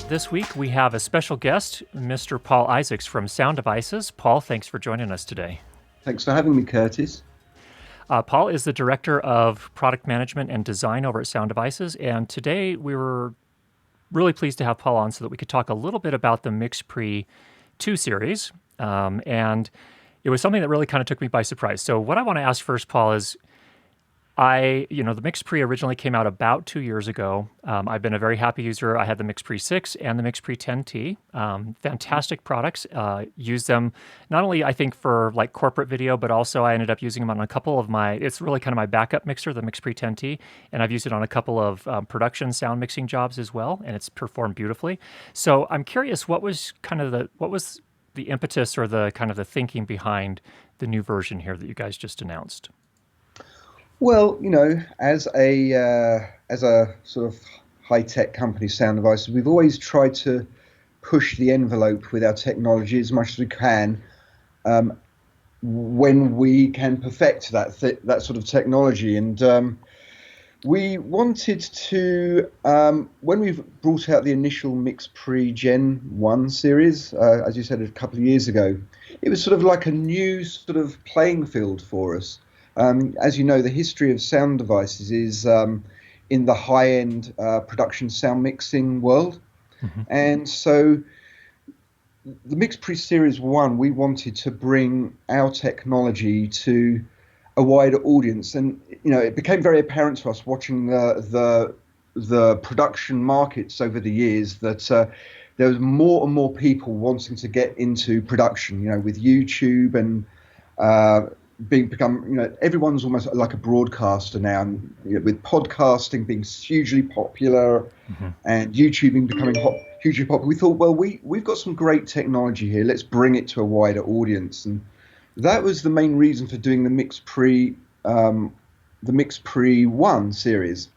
This week we have a special guest, Mr. Paul Isaacs from Sound Devices. Paul, thanks for joining us today. Thanks for having me, Curtis. Paul is the Director of Product Management and Design over at Sound Devices, and today we were really pleased to have Paul on so that we could talk a little bit about the Mixpre-10 II series, and it was something that really kind of took me by surprise. So what I want to ask first, Paul, is the Mixpre originally came out about 2 years ago. I've been a very happy user. I had the Mixpre-6 and the Mixpre-10 II. Fantastic products. Use them not only, I think, for like corporate video, but also I ended up using them on a couple of it's really kind of my backup mixer, the Mixpre-10 II, and I've used it on a couple of production sound mixing jobs as well, and it's performed beautifully. So I'm curious, what was the impetus or the kind of the thinking behind the new version here that you guys just announced? Well, as a sort of high-tech company, Sound Devices, we've always tried to push the envelope with our technology as much as we can when we can perfect that sort of technology. And we wanted to, when we brought out the initial Mixpre Gen 1 series, as you said, a couple of years ago, it was sort of like a new sort of playing field for us. As you know, the history of Sound Devices is in the high-end production sound mixing world. Mm-hmm. And so the Mixpre Series 1, we wanted to bring our technology to a wider audience. And, it became very apparent to us watching the production markets over the years that there was more and more people wanting to get into production, with YouTube and everyone's almost like a broadcaster now, and with podcasting being hugely popular, mm-hmm. and YouTubing becoming hugely popular, we thought, well, we've got some great technology here. Let's bring it to a wider audience, and that was the main reason for doing the Mixpre 1 series.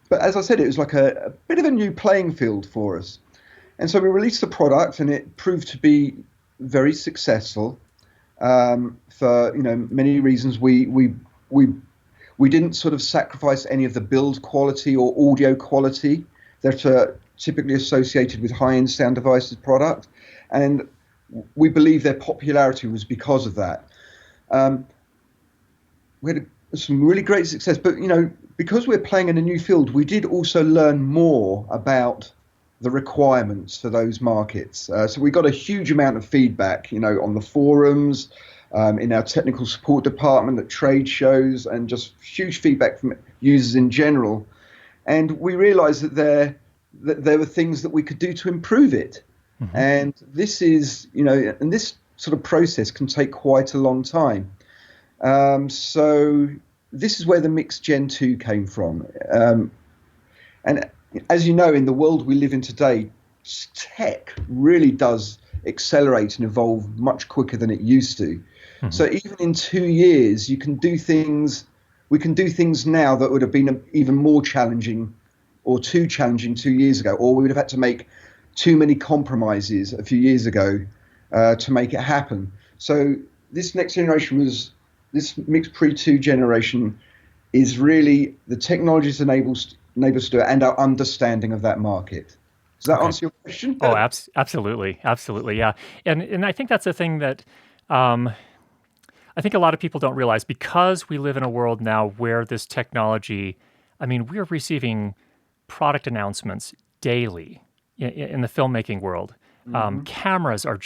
But as I said, it was like a bit of a new playing field for us, and so we released the product, and it proved to be very successful. For many reasons, we didn't sort of sacrifice any of the build quality or audio quality that are typically associated with high-end Sound Devices product, and we believe their popularity was because of that. We had some really great success, but because we're playing in a new field, we did also learn more about the requirements for those markets. So we got a huge amount of feedback, on the forums, in our technical support department at trade shows, and just huge feedback from users in general. And we realized that there were things that we could do to improve it. Mm-hmm. And this is, and this sort of process can take quite a long time. So this is where the Mix Gen 2 came from. And as you know, in the world we live in today, tech really does accelerate and evolve much quicker than it used to. Mm-hmm. So even in 2 years, we can do things now that would have been even more challenging or too challenging 2 years ago, or we would have had to make too many compromises a few years ago to make it happen. So this next generation this Mixpre 2 generation is really the technologies enables us to do it, and our understanding of that market. Does that answer your question? Oh, absolutely. Absolutely, yeah. And I think that's the thing that I think a lot of people don't realize, because we live in a world now where this technology, we're receiving product announcements daily in the filmmaking world. Mm-hmm. Cameras are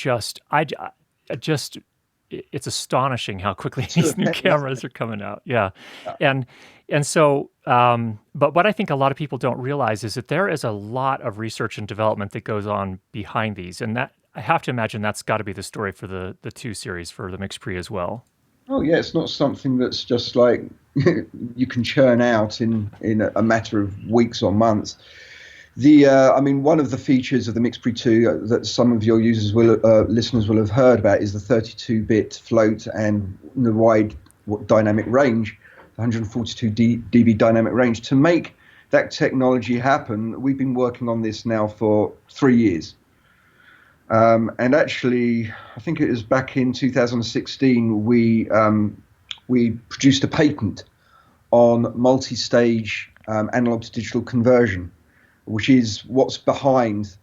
it's astonishing how quickly these new cameras are coming out. Yeah. And so, but what I think a lot of people don't realize is that there is a lot of research and development that goes on behind these. And that, I have to imagine, that's got to be the story for the 2 series for the Mixpre as well. Oh yeah, it's not something that's just like you can churn out in a matter of weeks or months. One of the features of the Mixpre 2 that some of your listeners will have heard about is the 32-bit float and the wide dynamic range, 142 dB dynamic range. To make that technology happen, we've been working on this now for 3 years. And actually, I think it was back in 2016, we produced a patent on multi-stage analog to digital conversion, which is what's behind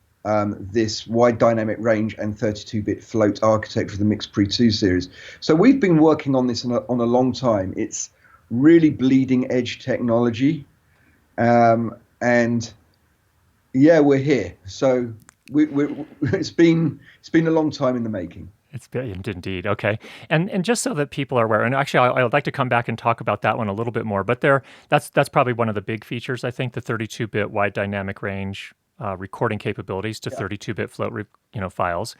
this wide dynamic range and 32-bit float architecture of the Mixpre-2 series. So we've been working on this on a long time. It's really bleeding edge technology, and yeah, we're here. So it's been a long time in the making. It's brilliant indeed. Okay, and just so that people are aware, and actually, I would like to come back and talk about that one a little bit more. But that's probably one of the big features. I think the 32-bit wide dynamic range recording capabilities to 32-bit float, files.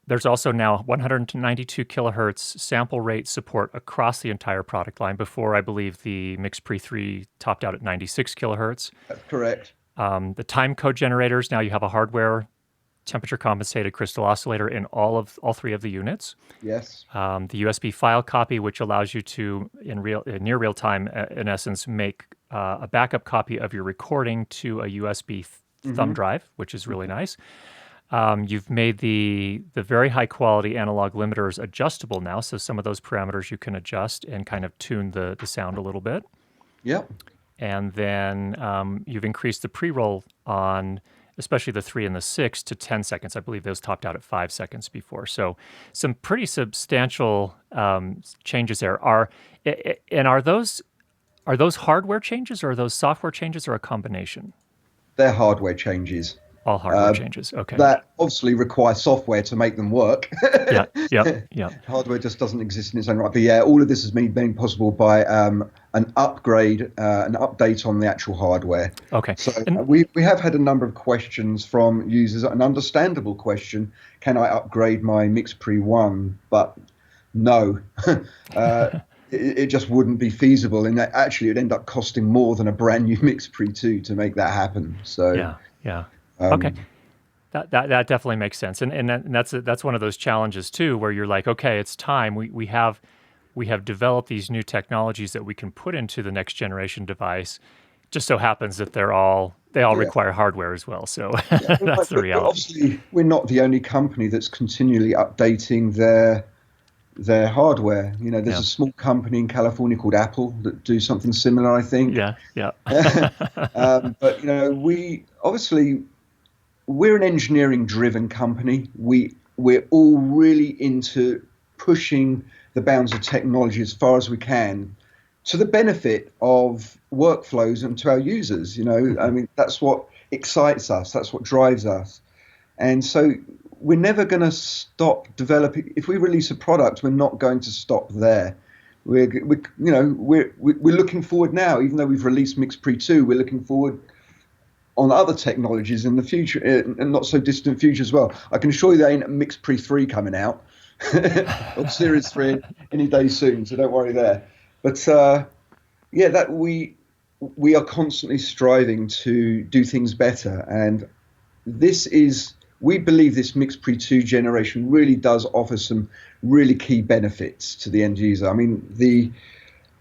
There's also now 192 kilohertz sample rate support across the entire product line. Before, I believe the Mixpre-3 topped out at 96 kilohertz. That's correct. The timecode generators, now you have a hardware temperature compensated crystal oscillator in all three of the units. Yes. The USB file copy, which allows you to, in near real time, in essence, make a backup copy of your recording to a USB thumb drive, which is really nice. You've made the very high quality analog limiters adjustable now, so some of those parameters you can adjust and kind of tune the sound a little bit. Yep. And then you've increased the pre-roll on especially the 3 and the 6 to 10 seconds. I believe those topped out at 5 seconds before. So some pretty substantial changes there. Are those hardware changes, or are those software changes, or a combination? They're hardware changes. All hardware changes. Okay. That obviously requires software to make them work. Yeah. Hardware just doesn't exist in its own right. But yeah, all of this has been made possible by an upgrade, an update on the actual hardware. Okay. So we have had a number of questions from users. An understandable question: can I upgrade my Mixpre-1? But no. It just wouldn't be feasible, and actually it'd end up costing more than a brand new Mixpre-2 to make that happen. So yeah. Okay, that definitely makes sense, and that's one of those challenges too, where you're like, okay, it's time. We have developed these new technologies that we can put into the next generation device. Just so happens that they all require hardware as well. So that's the reality. Obviously, we're not the only company that's continually updating their hardware. You know, there's a small company in California called Apple that do something similar, I think. Yeah. But you know, we're an engineering-driven company. We're all really into pushing the bounds of technology as far as we can, to the benefit of workflows and to our users. You know, I mean, that's what excites us. That's what drives us. And so we're never going to stop developing. If we release a product, we're not going to stop there. We're looking forward now. Even though we've released Mixpre-2, we're looking forward on other technologies in the future, and not so distant future as well. I can assure you there ain't a Mixpre-3 coming out, or Series 3 any day soon, so don't worry there. But that we are constantly striving to do things better, and we believe this Mixpre-2 generation really does offer some really key benefits to the end user. I mean,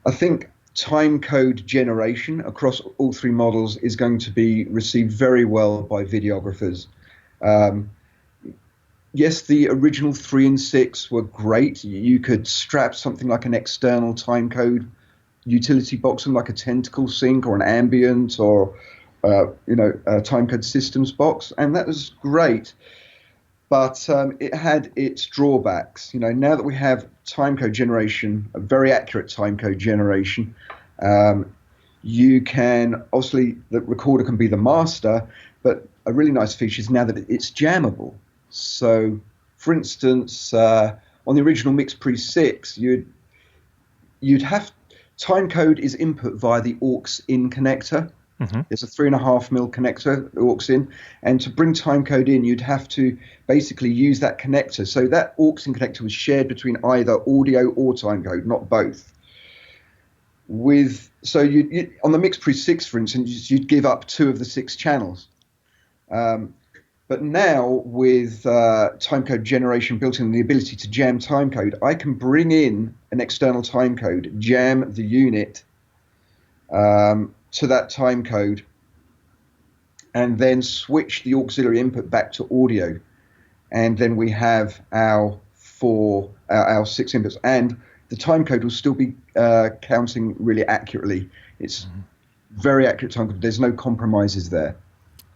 I think timecode generation across all three models is going to be received very well by videographers. Yes, the original 3 and 6 were great. You could strap something like an external timecode utility box on, like a Tentacle Sync or an Ambient or a timecode systems box, and that was great. But it had its drawbacks. You know, now that we have timecode generation, a very accurate timecode generation, you can, obviously, the recorder can be the master, but a really nice feature is now that it's jammable. So, for instance, on the original Mixpre-6, you'd have timecode is input via the aux-in connector. There's a 3.5mm connector, aux-in, and to bring timecode in, you'd have to basically use that connector. So that aux-in connector was shared between either audio or timecode, not both. So you on the Mixpre-6, for instance, you'd give up 2 of the 6 channels. But now with timecode generation built in, the ability to jam timecode, I can bring in an external timecode, jam the unit to that timecode, and then switch the auxiliary input back to audio. And then we have our 6 inputs, and the timecode will still be counting really accurately. It's very accurate timecode. There's no compromises there.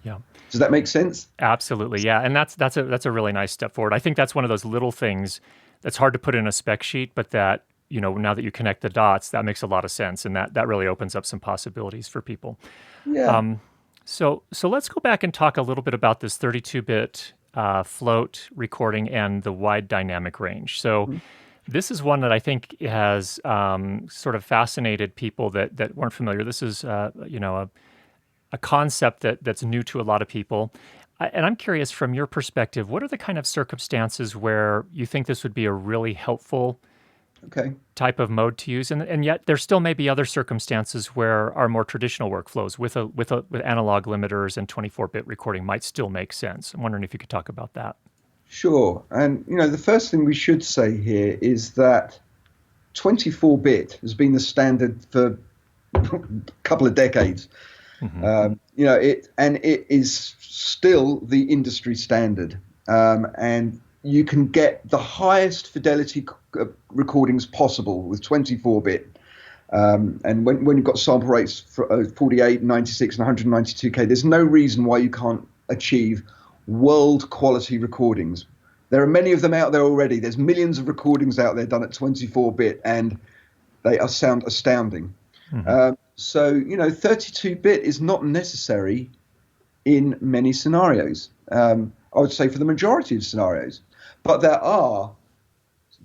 Yeah. Does that make sense? Absolutely. Yeah. And that's a really nice step forward. I think that's one of those little things that's hard to put in a spec sheet, but that, now that you connect the dots, that makes a lot of sense. And that really opens up some possibilities for people. Yeah. So let's go back and talk a little bit about this 32-bit float recording and the wide dynamic range. So this is one that I think has sort of fascinated people that weren't familiar. This is, a concept that's new to a lot of people. And I'm curious, from your perspective, what are the kind of circumstances where you think this would be a really helpful type of mode to use? And yet there still may be other circumstances where our more traditional workflows with analog limiters and 24-bit recording might still make sense. I'm wondering if you could talk about that. Sure. And, the first thing we should say here is that 24-bit has been the standard for a couple of decades. It is still the industry standard. And you can get the highest fidelity recordings possible with 24-bit. And when you've got sample rates for 48, 96, and 192K, there's no reason why you can't achieve world quality recordings. There are many of them out there already. There's millions of recordings out there done at 24-bit, and they sound astounding. So 32-bit is not necessary in many scenarios. I would say for the majority of scenarios, but there are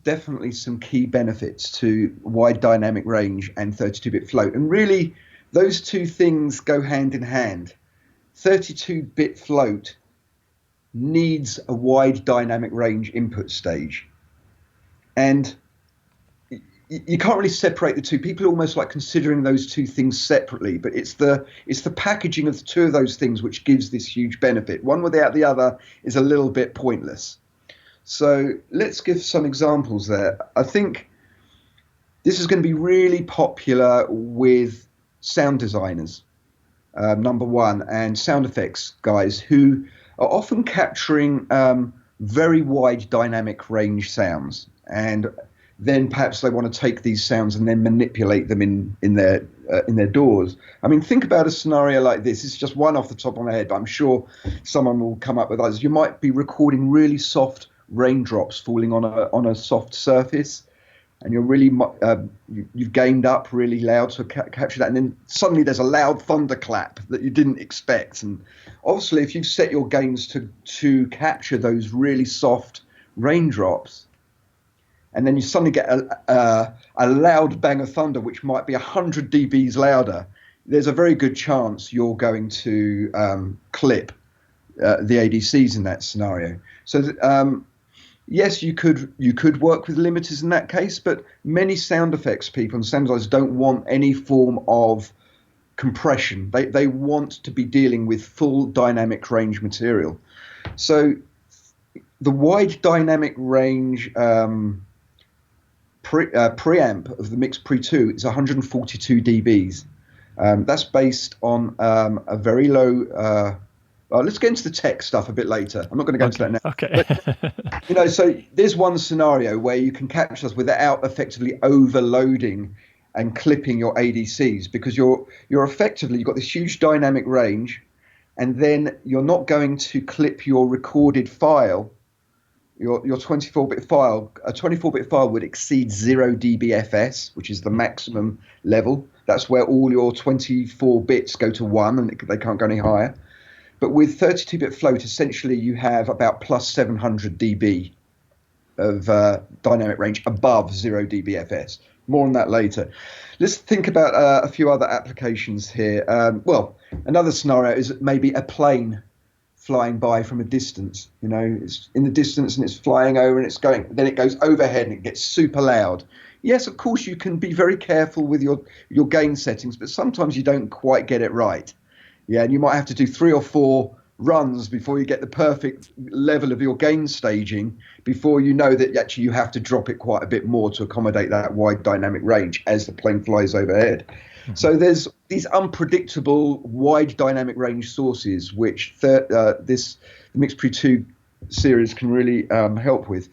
definitely some key benefits to wide dynamic range and 32-bit float. And really, those two things go hand in hand. 32-bit float needs a wide dynamic range input stage. And you can't really separate the two. People are almost like considering those two things separately, but it's the packaging of the two of those things which gives this huge benefit. One without the other is a little bit pointless. So let's give some examples there. I think this is going to be really popular with sound designers, number one, and sound effects guys who are often capturing very wide dynamic range sounds. And then perhaps they want to take these sounds and then manipulate them in their DAWs. I mean, think about a scenario like this. It's just one off the top of my head, but I'm sure someone will come up with others. You might be recording really soft raindrops falling on a soft surface, and you're really you've gained up really loud to capture that, and then suddenly there's a loud thunderclap that you didn't expect. And obviously, if you've set your gains to capture those really soft raindrops, and then you suddenly get a loud bang of thunder, which might be 100 dBs louder, there's a very good chance you're going to clip the ADCs in that scenario. So yes, you could work with limiters in that case, but many sound effects people and sound designers don't want any form of compression. They want to be dealing with full dynamic range material. So the wide dynamic range preamp of the Mixpre-10 II is 142 dBs. That's based on a very low. Let's get into the tech stuff a bit later. I'm not going to go into that now. Okay. But, so there's one scenario where you can capture us without effectively overloading and clipping your ADCs, because you've got this huge dynamic range, and then you're not going to clip your recorded file. Your 24-bit file, a 24-bit file would exceed 0 dBFS, which is the maximum level. That's where all your 24 bits go to 1, and they can't go any higher. But with 32-bit float, essentially you have about plus 700 dB of dynamic range above 0 dBFS. More on that later. Let's think about a few other applications here. Another scenario is maybe a plane flying by from a distance. It's in the distance and it's flying over and then it goes overhead and it gets super loud. Yes, of course, you can be very careful with your gain settings, but sometimes you don't quite get it right. Yeah, and you might have to do 3 or 4 runs before you get the perfect level of your gain staging, before you know that actually you have to drop it quite a bit more to accommodate that wide dynamic range as the plane flies overhead. Mm-hmm. So there's these unpredictable wide dynamic range sources which the Mixpre-10 II series can really help with.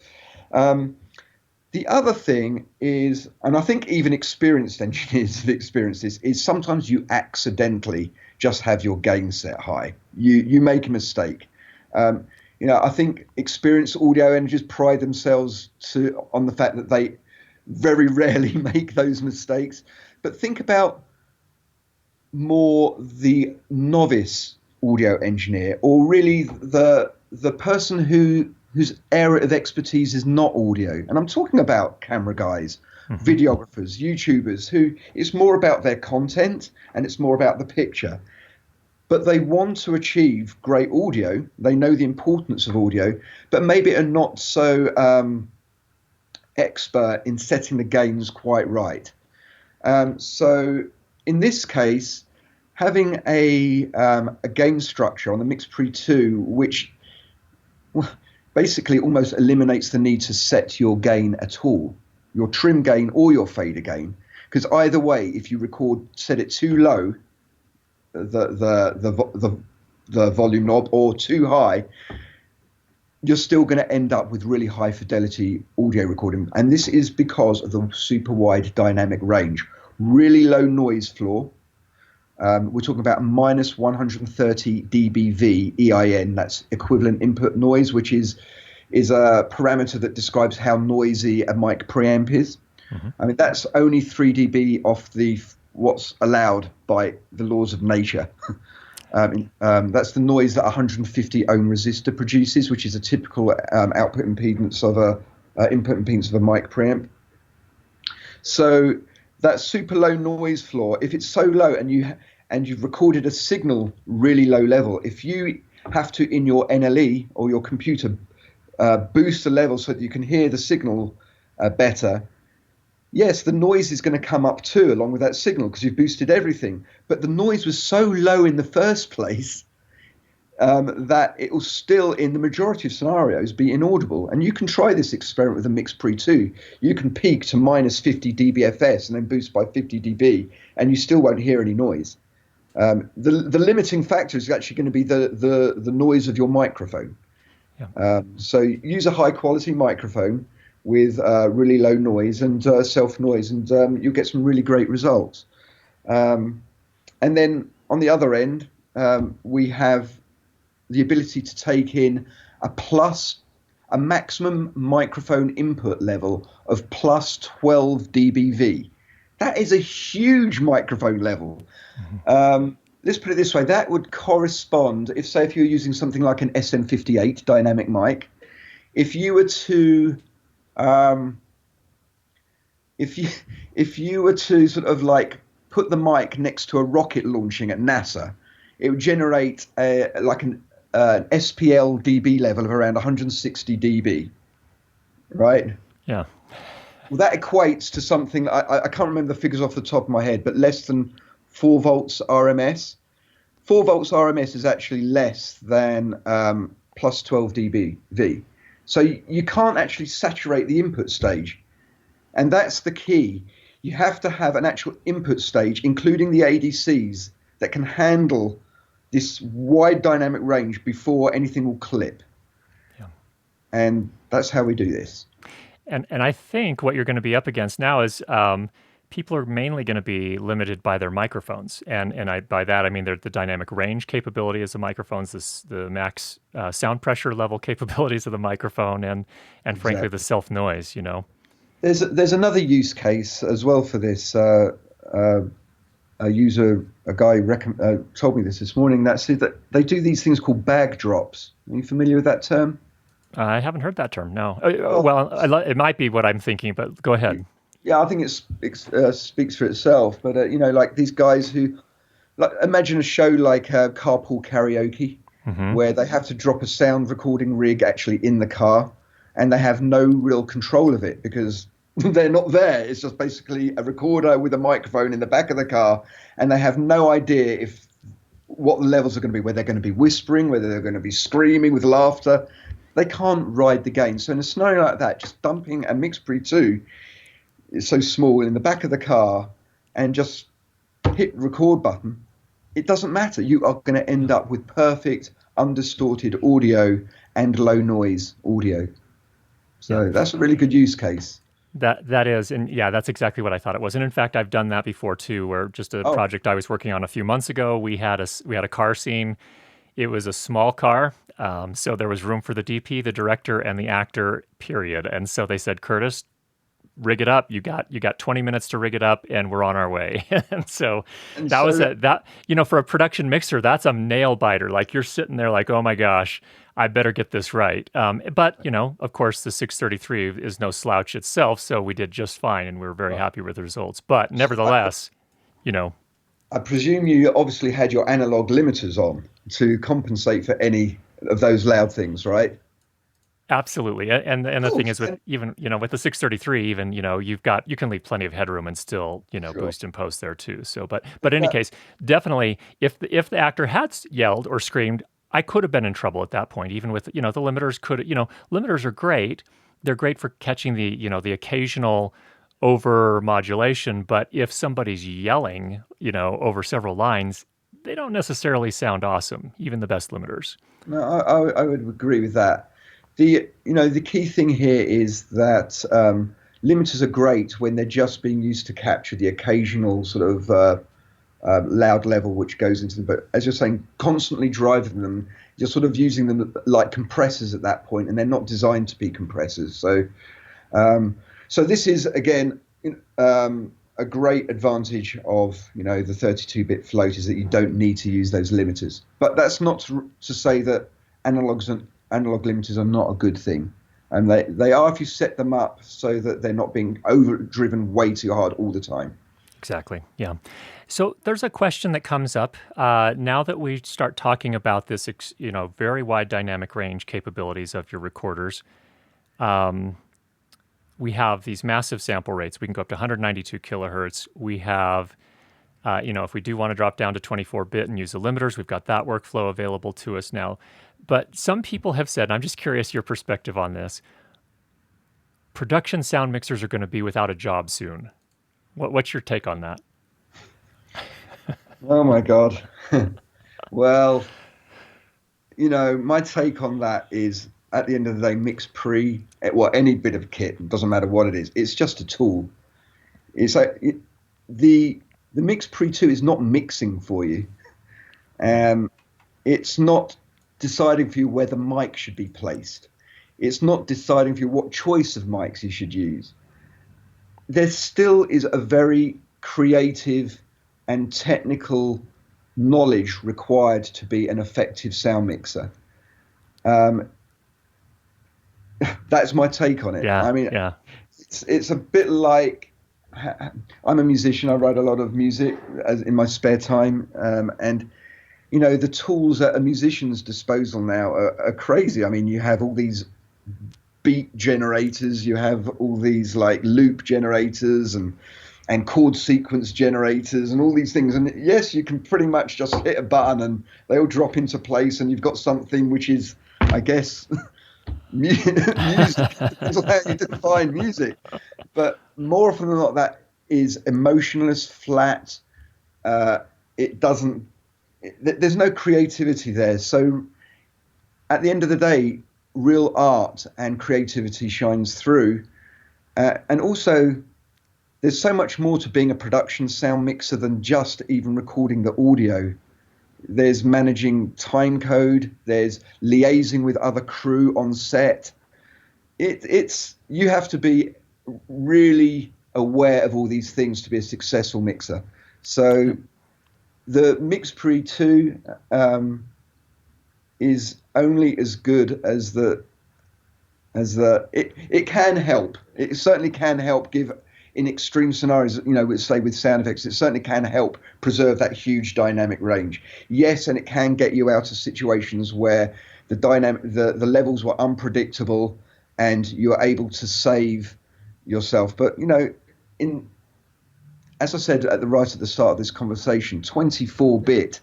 The other thing is, and I think even experienced engineers have experienced this, is sometimes you accidentally just have your gain set high. You make a mistake. I think experienced audio engineers pride themselves on the fact that they very rarely make those mistakes. But think about more the novice audio engineer, or really the person whose area of expertise is not audio. And I'm talking about camera guys, videographers, YouTubers, who it's more about their content and it's more about the picture. But they want to achieve great audio. They know the importance of audio, but maybe are not so expert in setting the gains quite right. So in this case, having a gain structure on the Mixpre-10 II, which basically almost eliminates the need to set your gain at all, your trim gain or your fader gain, because either way, if you set it too low, the volume knob, or too high, you're still going to end up with really high fidelity audio recording. And this is because of the super wide dynamic range, really low noise floor. We're talking about minus 130 dBV EIN. That's equivalent input noise, which is a parameter that describes how noisy a mic preamp is. I mean, that's only 3 dB off what's allowed by the laws of nature. That's the noise that 150 ohm resistor produces, which is a typical output impedance of input impedance of a mic preamp. So that super low noise floor, if it's so low and you've recorded a signal really low level, if you have to, in your NLE or your computer, boost the level so that you can hear the signal better, yes, the noise is going to come up too along with that signal because you've boosted everything. But the noise was so low in the first place that it will still, in the majority of scenarios, be inaudible. And you can try this experiment with a Mixpre-10 II. You can peak to minus 50 dBFS and then boost by 50 dB, and you still won't hear any noise. The limiting factor is actually going to be the noise of your microphone. Yeah. So use a high quality microphone with really low noise and self noise, and you'll get some really great results. And then on the other end, we have the ability to take in a maximum microphone input level of plus 12 dBV. That is a huge microphone level. Let's put it this way: that would correspond, if you're using something like an SM58 dynamic mic, if you were to if you were to sort of like put the mic next to a rocket launching at NASA, it would generate an SPL dB level of around 160 dB, right? Yeah. Well, that equates to something, I can't remember the figures off the top of my head, but less than 4 volts RMS. 4 volts RMS is actually less than plus 12 dBV. So you can't actually saturate the input stage. And that's the key. You have to have an actual input stage, including the ADCs, that can handle this wide dynamic range before anything will clip. Yeah. And that's how we do this. And I think what you're going to be up against now is people are mainly going to be limited by their microphones. And by that, I mean the dynamic range capabilities of microphones, the max sound pressure level capabilities of the microphone, and frankly, the self-noise, you know. There's another use case as well for this. A guy told me this morning, that they do these things called bagdrops. Are you familiar with that term? I haven't heard that term, no. Well, it might be what I'm thinking, but go ahead. Yeah, I think it speaks for itself. But, like these guys who, imagine a show like Carpool Karaoke, where they have to drop a sound recording rig actually in the car, and they have no real control of it because they're not there. It's just basically a recorder with a microphone in the back of the car, and they have no idea what the levels are going to be, whether they're going to be whispering, whether they're going to be screaming with laughter. They can't ride the gain. So in a scenario like that, just dumping a Mixpre-10 II is so small in the back of the car and just hit record button, it doesn't matter. You are going to end up with perfect, undistorted audio and low noise audio. So that's a really good use case. That is, and yeah, that's exactly what I thought it was. And in fact, I've done that before too, where just a Oh, project I was working on a few months ago, we had a car scene. It was a small car, so there was room for the DP, the director, and the actor. Period. And so they said, Curtis, rig it up. You got 20 minutes to rig it up, and we're on our way. And so and that was so that. You know, for a production mixer, that's a nail biter. Like you're sitting there, like, oh my gosh, I better get this right. But you know, of course, the 633 is no slouch itself, so we did just fine, and we were very happy with the results. But I, nevertheless, you know, I presume you obviously had your analog limiters on to compensate for any of those loud things, right? absolutely. And the Cool. thing is with And, even, you know, with the 633 even, you know, you can leave plenty of headroom and still, you know, sure. boost and post there too. So but in any That, case, definitely if the actor had yelled or screamed, I could have been in trouble at that point even with, you know, the limiters could, you know, limiters are great. They're great for catching the, you know, the occasional over modulation, but if somebody's yelling, you know, over several lines, they don't necessarily sound awesome, even the best limiters. no, I would agree with that. The key thing here is that limiters are great when they're just being used to capture the occasional sort of loud level which goes into them. But as you're saying, constantly driving them, you're sort of using them like compressors at that point, and they're not designed to be compressors. So this is again a great advantage of the 32-bit float is that you don't need to use those limiters. But that's not to say that analog limiters are not a good thing, and they are if you set them up so that they're not being overdriven way too hard all the time. Exactly. Yeah. So there's a question that comes up now that we start talking about this, you know, very wide dynamic range capabilities of your recorders. We have these massive sample rates. We can go up to 192 kilohertz. We have, you know, if we do want to drop down to 24-bit and use the limiters, we've got that workflow available to us now. But some people have said, and I'm just curious your perspective on this, production sound mixers are going to be without a job soon. What's your take on that? Oh my God. Well, my take on that is at the end of the day, any bit of kit, it doesn't matter what it is, it's just a tool. It's like the Mixpre-10 II is not mixing for you. It's not deciding for you where the mic should be placed. It's not deciding for you what choice of mics you should use. There still is a very creative and technical knowledge required to be an effective sound mixer. That's my take on it. Yeah, I mean, yeah, it's a bit like I'm a musician. I write a lot of music in my spare time, and the tools at a musician's disposal now are crazy. I mean, you have all these beat generators, you have all these like loop generators and chord sequence generators and all these things. And yes, you can pretty much just hit a button and they all drop into place, and you've got something which is, I guess, music. It's how you define music. But more often than not, that is emotionless, flat. It doesn't. There's no creativity there. So at the end of the day, real art and creativity shines through. And also, there's so much more to being a production sound mixer than just even recording the audio. There's managing timecode. There's liaising with other crew on set. You have to be really aware of all these things to be a successful mixer. So the Mixpre-10 II is only as good as it can help. It certainly can help give in extreme scenarios, say with sound effects, it certainly can help preserve that huge dynamic range. Yes, and it can get you out of situations where the levels were unpredictable and you are able to save yourself. But as I said right at the start of this conversation, 24-bit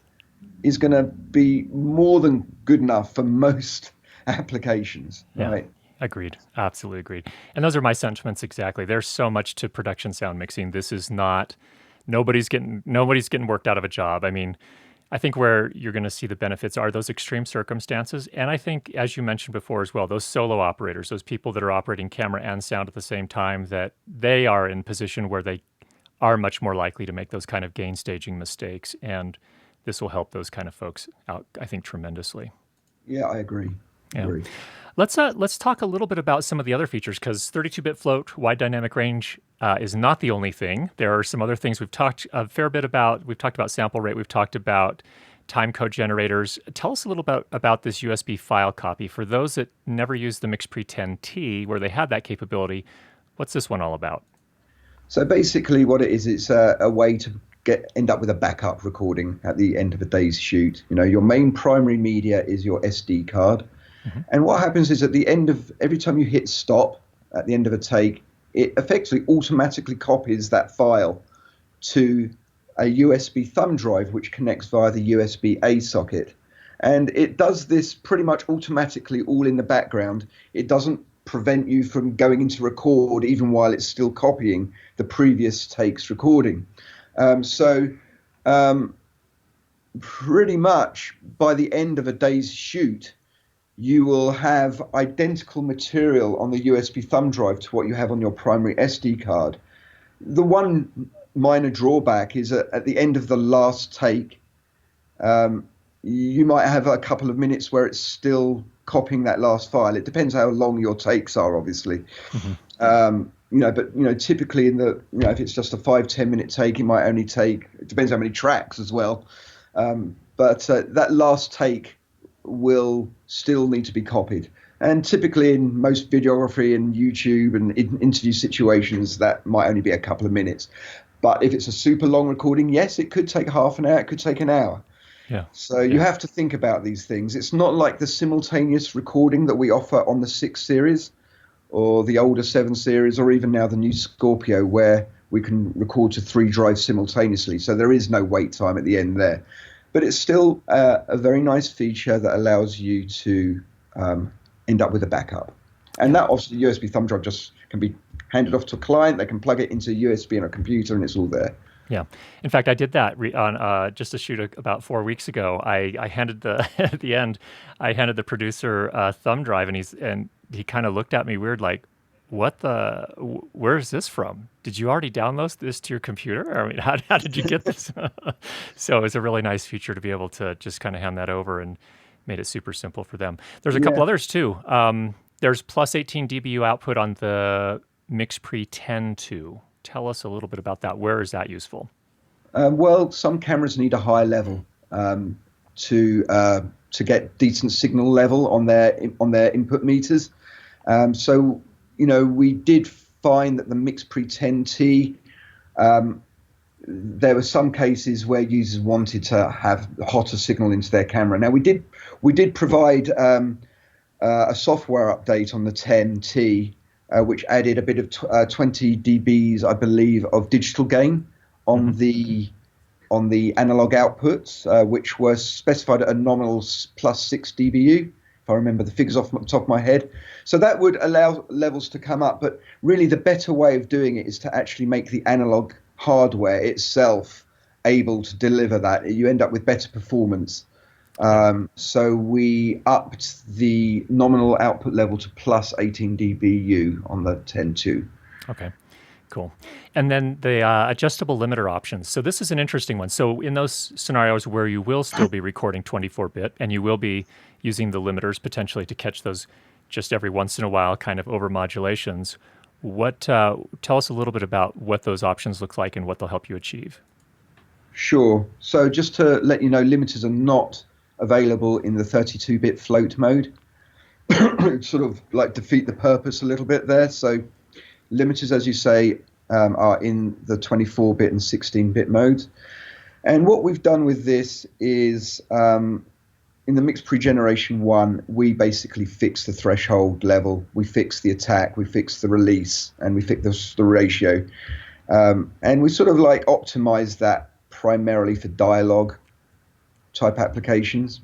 is going to be more than good enough for most applications, right? Yeah. Agreed. Absolutely agreed. And those are my sentiments exactly. There's so much to production sound mixing. This is not nobody's getting worked out of a job. I mean, I think where you're going to see the benefits are those extreme circumstances. And I think, as you mentioned before as well, those solo operators, those people that are operating camera and sound at the same time, that they are in position where they are much more likely to make those kind of gain staging mistakes. And this will help those kind of folks out, I think, tremendously. Yeah, I agree. Yeah. Let's talk a little bit about some of the other features, because 32-bit float, wide dynamic range is not the only thing. There are some other things we've talked a fair bit about. We've talked about sample rate. We've talked about timecode generators. Tell us a little bit about this USB file copy. For those that never used the Mixpre-10 II, where they had that capability, what's this one all about? So basically what it is, it's a way to end up with a backup recording at the end of a day's shoot. You know, your main primary media is your SD card. And what happens is at the end of every time you hit stop at the end of a take, it effectively automatically copies that file to a USB thumb drive, which connects via the USB-A socket. And it does this pretty much automatically all in the background. It doesn't prevent you from going into record even while it's still copying the previous take's recording. Pretty much by the end of a day's shoot, you will have identical material on the USB thumb drive to what you have on your primary SD card. The one minor drawback is that at the end of the last take, you might have a couple of minutes where it's still copying that last file. It depends how long your takes are, obviously. But typically if it's just a 5-10 minute take, it might only take, it depends how many tracks as well. But that last take will still need to be copied. And typically in most videography and YouTube and interview situations, that might only be a couple of minutes. But if it's a super long recording, yes, it could take half an hour, it could take an hour. Yeah. So you have to think about these things. It's not like the simultaneous recording that we offer on the 6 series or the older 7 series, or even now the new Scorpio, where we can record to 3 drives simultaneously. So there is no wait time at the end there. But it's still a very nice feature that allows you to end up with a backup. And that obviously USB thumb drive just can be handed off to a client. They can plug it into USB in a computer and it's all there. Yeah. In fact, I did that on just a shoot about 4 weeks ago. I handed at the end, I handed the producer a thumb drive, and he kind of looked at me weird, like, where is this from? Did you already download this to your computer? I mean, how did you get this? So it was a really nice feature to be able to just kind of hand that over, and made it super simple for them. There's a couple others too. There's plus 18 dBu output on the Mixpre-10 II. Tell us a little bit about that. Where is that useful? Well, some cameras need a higher level to get decent signal level on their input meters. So we did find that the Mixpre-10 II, there were some cases where users wanted to have hotter signal into their camera. Now we did provide a software update on the 10 II, which added a bit of 20 dBs, I believe, of digital gain on the analog outputs, which were specified at a nominal plus 6 dBu, if I remember the figures off the top of my head. So that would allow levels to come up, but really the better way of doing it is to actually make the analog hardware itself able to deliver that. You end up with better performance. So we upped the nominal output level to plus 18 dBu on the 10 II. Okay, cool. And then the adjustable limiter options. So this is an interesting one. So in those scenarios where you will still be recording 24-bit and you will be using the limiters potentially to catch those just every once in a while kind of overmodulations, tell us a little bit about what those options look like and what they'll help you achieve. Sure. So just to let you know, limiters are not available in the 32-bit float mode. Sort of like defeat the purpose a little bit there. So limiters, as you say, are in the 24-bit and 16-bit modes. And what we've done with this is in the Mixpre Generation 1, we basically fix the threshold level, we fix the attack, we fix the release, and we fix the ratio. And we sort of like optimize that primarily for dialogue type applications.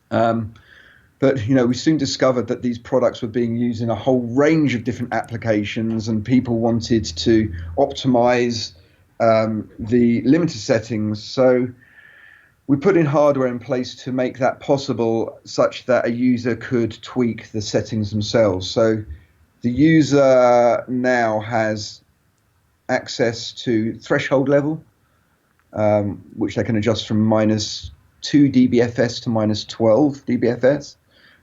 But we soon discovered that these products were being used in a whole range of different applications, and people wanted to optimize the limiter settings. So we put in hardware in place to make that possible, such that a user could tweak the settings themselves. So the user now has access to threshold level, which they can adjust from -2 dBFS to -12 dBFS.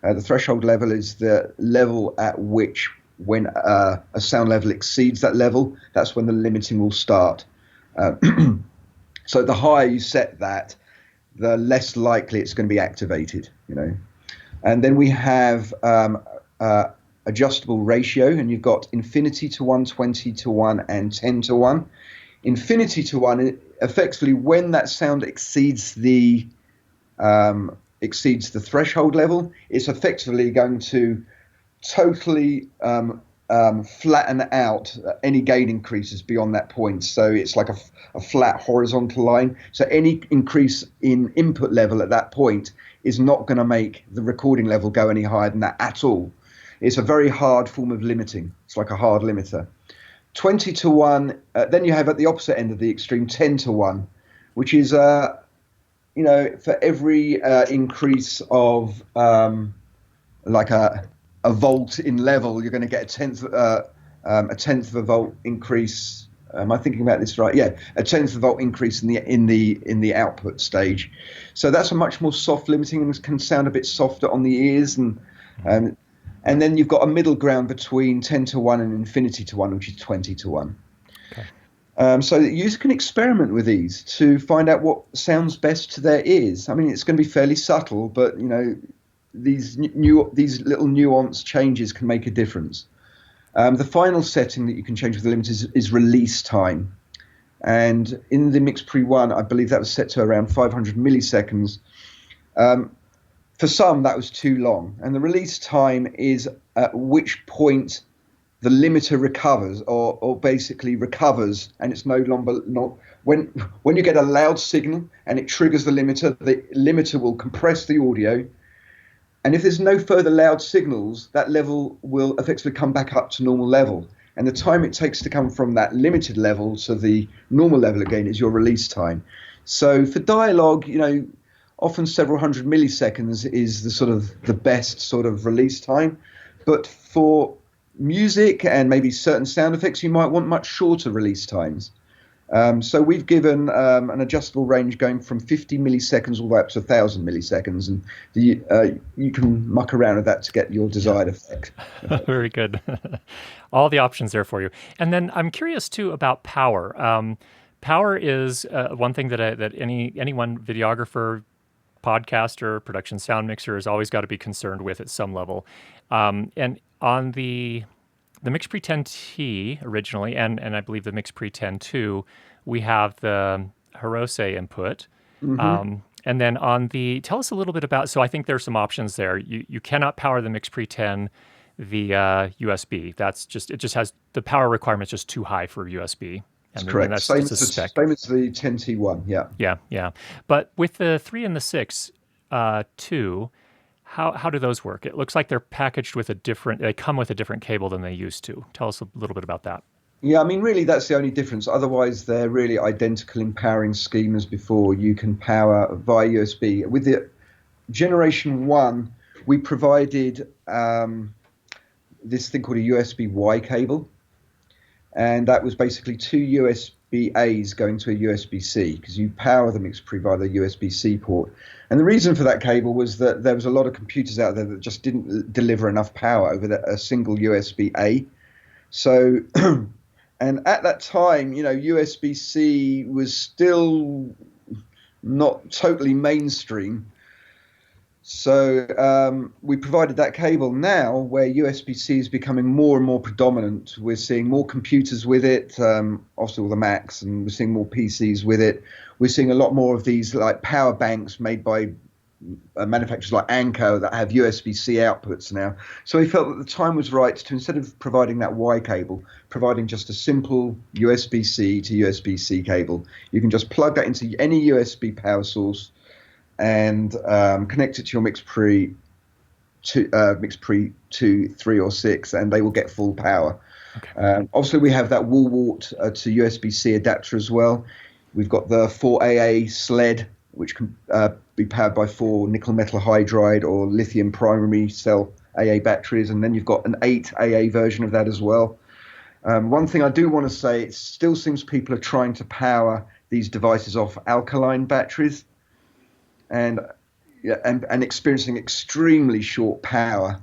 The threshold level is the level at which, when a sound level exceeds that level, that's when the limiting will start. So the higher you set that, the less likely it's going to be activated, And then we have adjustable ratio, and you've got infinity to 1, 20 to 1, and 10 to 1. Infinity to 1, effectively, when that sound exceeds the threshold level, it's effectively going to totally flatten out any gain increases beyond that point. So it's like a flat horizontal line. So any increase in input level at that point is not going to make the recording level go any higher than that at all. It's a very hard form of limiting. It's like a hard limiter. 20 to 1, then you have at the opposite end of the extreme 10 to 1, which is, for every increase of like a volt in level, you're going to get a tenth of a volt increase. Am I thinking about this right? Yeah, a tenth of a volt increase in the output stage. So that's a much more soft limiting and can sound a bit softer on the ears, and then you've got a middle ground between 10 to 1 and infinity to 1, which is 20 to 1. Okay. So the user can experiment with these to find out what sounds best to their ears. I mean, it's going to be fairly subtle, but these little nuanced changes can make a difference. The final setting that you can change with the limit is release time. And in the Mixpre-1, I believe that was set to around 500 milliseconds. For some, that was too long. And the release time is at which point the limiter recovers, or basically recovers, and it's no longer when you get a loud signal and it triggers the limiter will compress the audio. And if there's no further loud signals, that level will effectively come back up to normal level. And the time it takes to come from that limited level to the normal level again is your release time. So for dialogue, often several hundred milliseconds is the best sort of release time. But for music and maybe certain sound effects, you might want much shorter release times. So we've given an adjustable range going from 50 milliseconds all the way up to 1,000 milliseconds, and you can muck around with that to get your desired effect. Very good. All the options there for you. And then I'm curious too about power. Power is one thing that any one videographer, podcaster, production sound mixer has always got to be concerned with at some level. And on the Mixpre-10 II originally, and I believe the Mixpre-10 II, we have the Hirose input. Mm-hmm. And then tell us a little bit about, so I think there's some options there. You cannot power the Mixpre-10 via USB. It just has, the power requirement just too high for USB. That's correct. That's same as the 10T1, yeah. Yeah. But with the 3 and the 6 II, how do those work? It looks like they're packaged with they come with a different cable than they used to. Tell us a little bit about that. Yeah, I mean, really, that's the only difference. Otherwise, they're really identical in powering scheme as before. You can power via USB. With the Generation 1, we provided this thing called a USB-Y cable. And that was basically 2 USB-As going to a USB-C, because you power the Mixpre via the USB-C port. And the reason for that cable was that there was a lot of computers out there that just didn't deliver enough power over a single USB-A. So, and at that time, USB-C was still not totally mainstream. So we provided that cable. Now, where USB-C is becoming more and more predominant, we're seeing more computers with it, obviously all the Macs, and we're seeing more PCs with it. We're seeing a lot more of these like power banks made by manufacturers like Anko that have USB-C outputs now. So we felt that the time was right to, instead of providing that Y cable, providing just a simple USB-C to USB-C cable. You can just plug that into any USB power source and connect it to your Mixpre 2, 3, or 6, and they will get full power. Okay. Obviously, we have that wall wart to USB-C adapter as well. We've got the 4AA sled which can be powered by 4 nickel metal hydride or lithium primary cell AA batteries, and then you've got an 8 AA version of that as well. One thing I do want to say, it still seems people are trying to power these devices off alkaline batteries and experiencing extremely short power.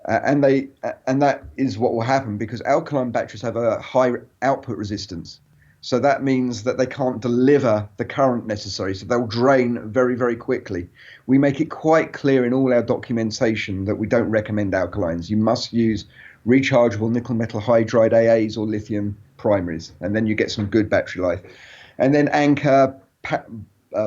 And that is what will happen because alkaline batteries have a high output resistance. So that means that they can't deliver the current necessary. So they'll drain very, very quickly. We make it quite clear in all our documentation that we don't recommend alkalines. You must use rechargeable nickel metal hydride AAs or lithium primaries, and then you get some good battery life. And then Anker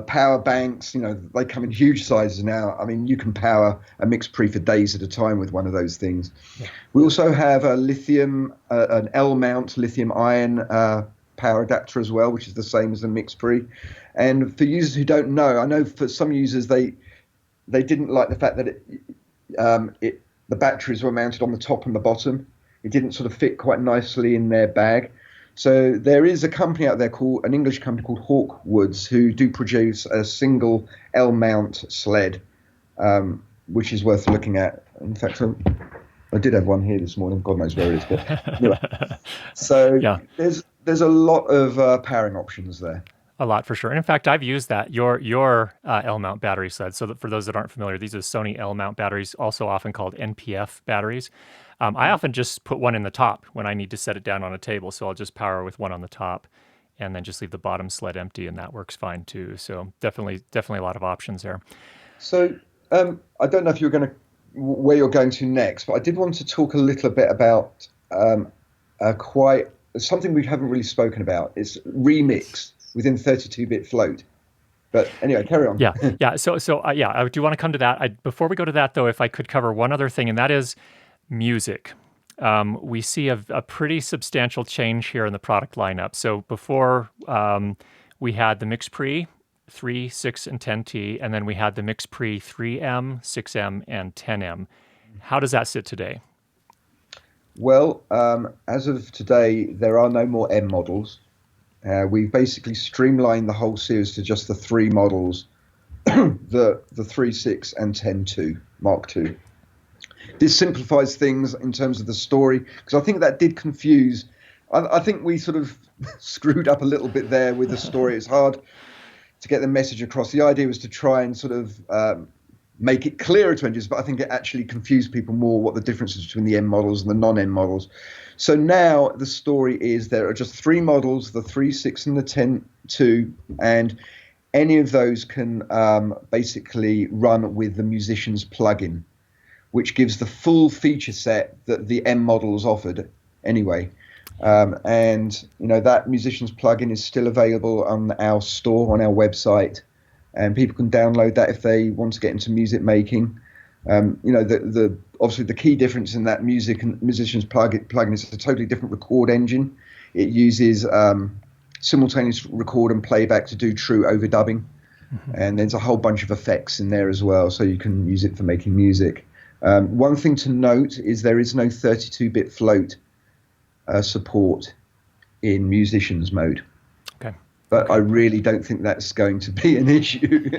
power banks, they come in huge sizes now. I mean, you can power a Mixpre for days at a time with one of those things. Yeah. We also have a lithium, an L-mount lithium ion power adapter as well, which is the same as the Mixpre. And for users who don't know, I know for some users they didn't like the fact that the batteries were mounted on the top and the bottom. It didn't sort of fit quite nicely in their bag. So there is a company out there an English company called Hawkwoods, who do produce a single L-mount sled, which is worth looking at. In fact, I did have one here this morning. God knows where it is. But anyway. So yeah. There's a lot of powering options there. A lot for sure. And in fact, I've used that, your L-mount battery sled. So that for those that aren't familiar, these are Sony L-mount batteries, also often called NPF batteries. I often just put one in the top when I need to set it down on a table. So I'll just power with one on the top and then just leave the bottom sled empty, and that works fine too. So definitely a lot of options there. So I don't know if where you're going to next, but I did want to talk a little bit about quite something we haven't really spoken about. It's remix within 32-bit float. But anyway, carry on. Yeah. So I do want to come to that. Before we go to that, though, if I could cover one other thing, and that is music. We see a pretty substantial change here in the product lineup. So before we had the Mixpre 3, 6, and 10T, and then we had the Mixpre 3M, 6M, and 10M. How does that sit today? Well, as of today, there are no more M models. We've basically streamlined the whole series to just the 3 models, the 3, 6, and 10 II, Mark II. This simplifies things in terms of the story, because I think that did confuse. I think we sort of screwed up a little bit there with the story. It's hard to get the message across. The idea was to try and sort of make it clearer to end users, but I think it actually confused people more what the difference is between the M models and the non-M models. So now the story is there are just 3 models, the 3, 6, and the 10 II, and any of those can basically run with the Musician's plugin, which gives the full feature set that the M models offered anyway. And that Musician's plugin is still available on our store, on our website, and people can download that if they want to get into music making. Obviously the key difference in that Musician's plugin is a totally different record engine. It uses simultaneous record and playback to do true overdubbing, and there's a whole bunch of effects in there as well, so you can use it for making music. One thing to note is there is no 32-bit float support in musicians mode. Okay. But I really don't think that's going to be an issue.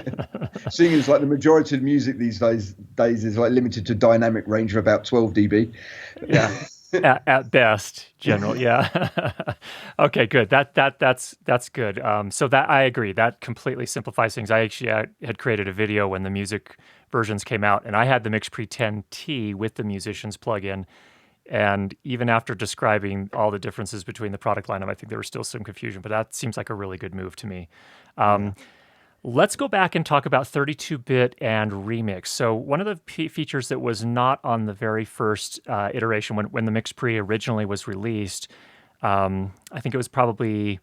Seeing as like the majority of music these days is like limited to dynamic range of about 12 dB. Yeah. At best, general. Yeah. Okay, good. That's good. So that I agree. That completely simplifies things. I actually had created a video when the music versions came out, and I had the Mixpre-10 II with the Musician's plugin. And even after describing all the differences between the product lineup, I think there was still some confusion, but that seems like a really good move to me. Let's go back and talk about 32-bit and remix. So one of the features that was not on the very first iteration when the Mixpre originally was released, I think it was probably,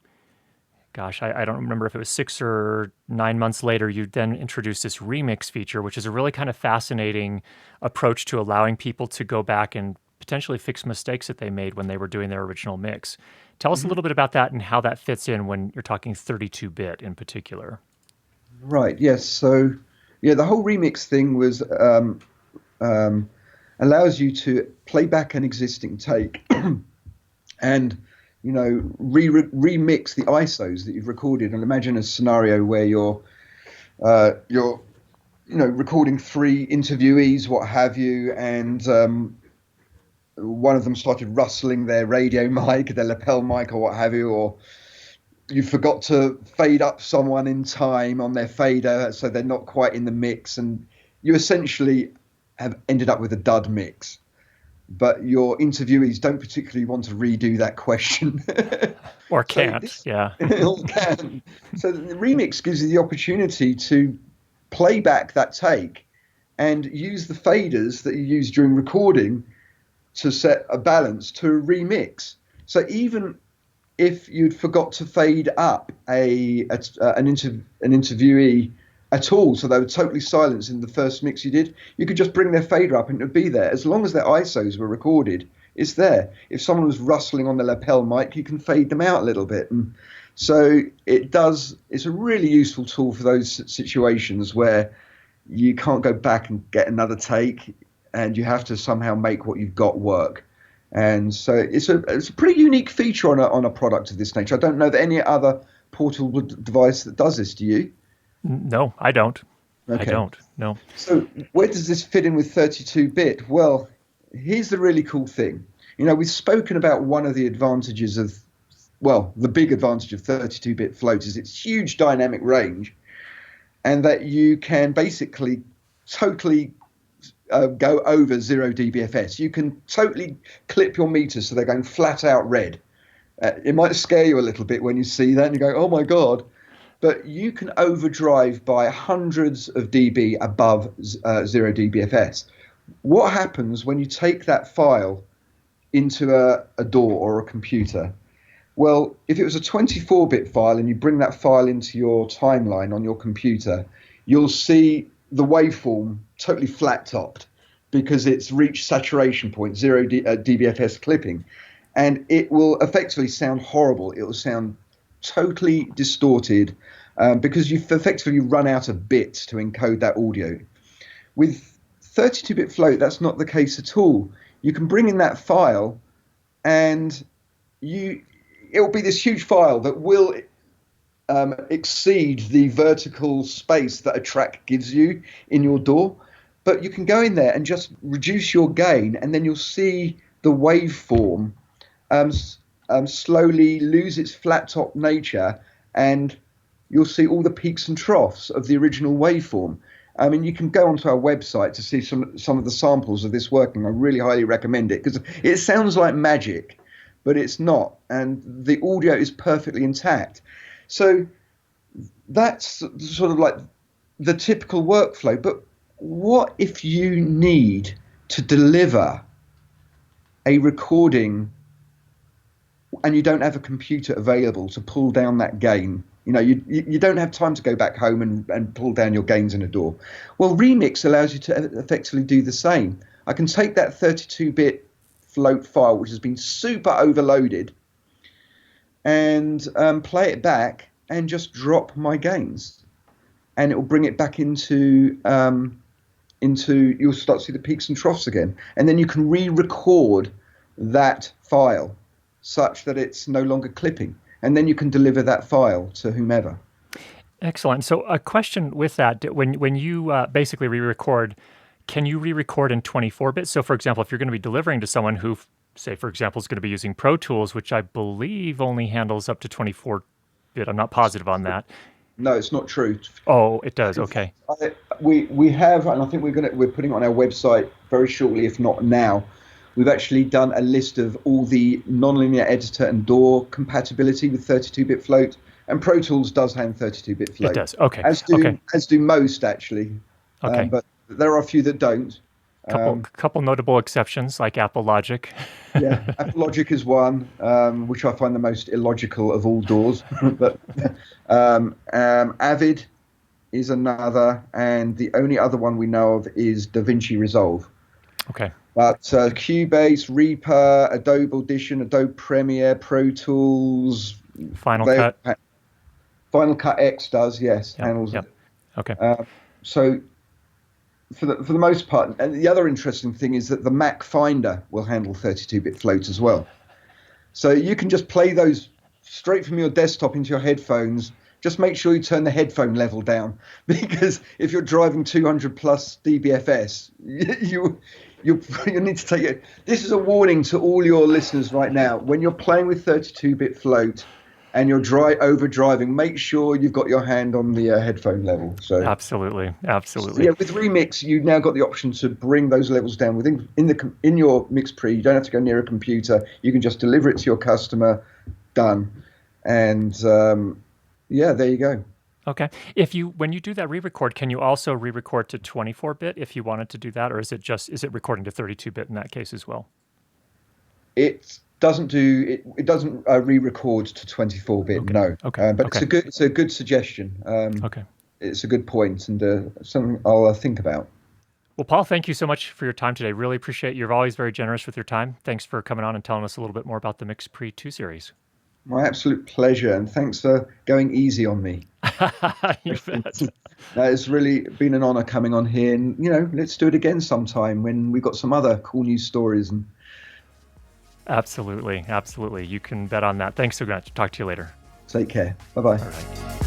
I don't remember if it was 6 or 9 months later, you then introduced this remix feature, which is a really kind of fascinating approach to allowing people to go back and potentially fix mistakes that they made when they were doing their original mix. Tell us a little bit about that and how that fits in when you're talking 32-bit in particular. Right, yes. So, the whole remix thing was allows you to play back an existing take and, remix the ISOs that you've recorded. And imagine a scenario where you're You're, recording three interviewees, what have you, and one of them started rustling their radio mic, their lapel mic, or what have you, or you forgot to fade up someone in time on their fader, so they're not quite in the mix, and you essentially have ended up with a dud mix. But your interviewees don't particularly want to redo that question. Or can't, yeah. Or can. So the remix gives you the opportunity to play back that take and use the faders that you use during recording to set a balance to remix. So even if you'd forgot to fade up an interviewee at all, so they were totally silent in the first mix you did, you could just bring their fader up and it would be there. As long as their ISOs were recorded, it's there. If someone was rustling on the lapel mic, you can fade them out a little bit. And so it's a really useful tool for those situations where you can't go back and get another take and you have to somehow make what you've got work. And so it's a pretty unique feature on a product of this nature. I don't know that any other portable device that does this. Do you? No, I don't. Okay. I don't. No. So where does this fit in with 32-bit? Well, here's the really cool thing. We've spoken about one of the advantages of, the big advantage of 32-bit float is its huge dynamic range, and that you can basically totally go over 0 dBFS. You can totally clip your meters so they're going flat out red. It might scare you a little bit when you see that and you go, oh my God. But you can overdrive by hundreds of dB above 0 dBFS. What happens when you take that file into a DAW or a computer? Well, if it was a 24-bit file and you bring that file into your timeline on your computer, you'll see the waveform totally flat-topped because it's reached saturation point, 0 dBFS clipping. And it will effectively sound horrible. It will sound totally distorted because you've effectively run out of bits to encode that audio. With 32-bit float, that's not the case at all. You can bring in that file and it will be this huge file that will exceed the vertical space that a track gives you in your DAW. But you can go in there and just reduce your gain, and then you'll see the waveform slowly lose its flat top nature, and you'll see all the peaks and troughs of the original waveform. I mean, you can go onto our website to see some of the samples of this working. I really highly recommend it because it sounds like magic, but it's not, and the audio is perfectly intact. So that's sort of like the typical workflow. But what if you need to deliver a recording and you don't have a computer available to pull down that gain? You don't have time to go back home and pull down your gains in a DAW. Well, Remix allows you to effectively do the same. I can take that 32-bit float file, which has been super overloaded, and play it back and just drop my gains. And it will bring it back into you'll start to see the peaks and troughs again. And then you can re-record that file such that it's no longer clipping. And then you can deliver that file to whomever. Excellent. So a question with that, when you basically re-record, can you re-record in 24-bit? So for example, if you're going to be delivering to someone who, say, for example, is going to be using Pro Tools, which I believe only handles up to 24-bit. I'm not positive on that. No, it's not true. Oh, it does. Okay. We have, and I think we're putting it on our website very shortly, if not now. We've actually done a list of all the nonlinear editor and DAW compatibility with 32-bit float, and Pro Tools does have 32-bit float. It does. Okay. As do most, actually. Okay. But there are a few that don't. Couple notable exceptions, like Apple Logic. Yeah, Apple Logic is one, which I find the most illogical of all DAWs. But Avid is another, and the only other one we know of is DaVinci Resolve. Okay. But Cubase, Reaper, Adobe Audition, Adobe Premiere, Pro Tools, Final Cut. Final Cut X does, yes, handles it. Okay. So for the most part, and the other interesting thing is that the Mac Finder will handle 32-bit float as well. So you can just play those straight from your desktop into your headphones just make sure you turn the headphone level down, because if you're driving 200 plus dBFS, you need to take it. This is a warning to all your listeners right now. When you're playing with 32-bit float and you're over driving, make sure you've got your hand on the headphone level. So absolutely. So yeah, with Remix, you've now got the option to bring those levels down in your Mixpre. You don't have to go near a computer. You can just deliver it to your customer. Done. And yeah, there you go. Okay. When you do that re-record, can you also re-record to 24-bit if you wanted to do that, or is it recording to 32-bit in that case as well? It doesn't re-record to 24-bit. Okay. No. Okay. But it's a good suggestion. Okay. It's a good point, and something I'll think about. Well, Paul, thank you so much for your time today. Really appreciate you're always very generous with your time. Thanks for coming on and telling us a little bit more about the Mixpre 2 series. My absolute pleasure, and thanks for going easy on me. You bet. It's really been an honor coming on here, and let's do it again sometime when we've got some other cool news stories. And Absolutely. You can bet on that. Thanks so much. Talk to you later. Take care. Bye-bye. All right.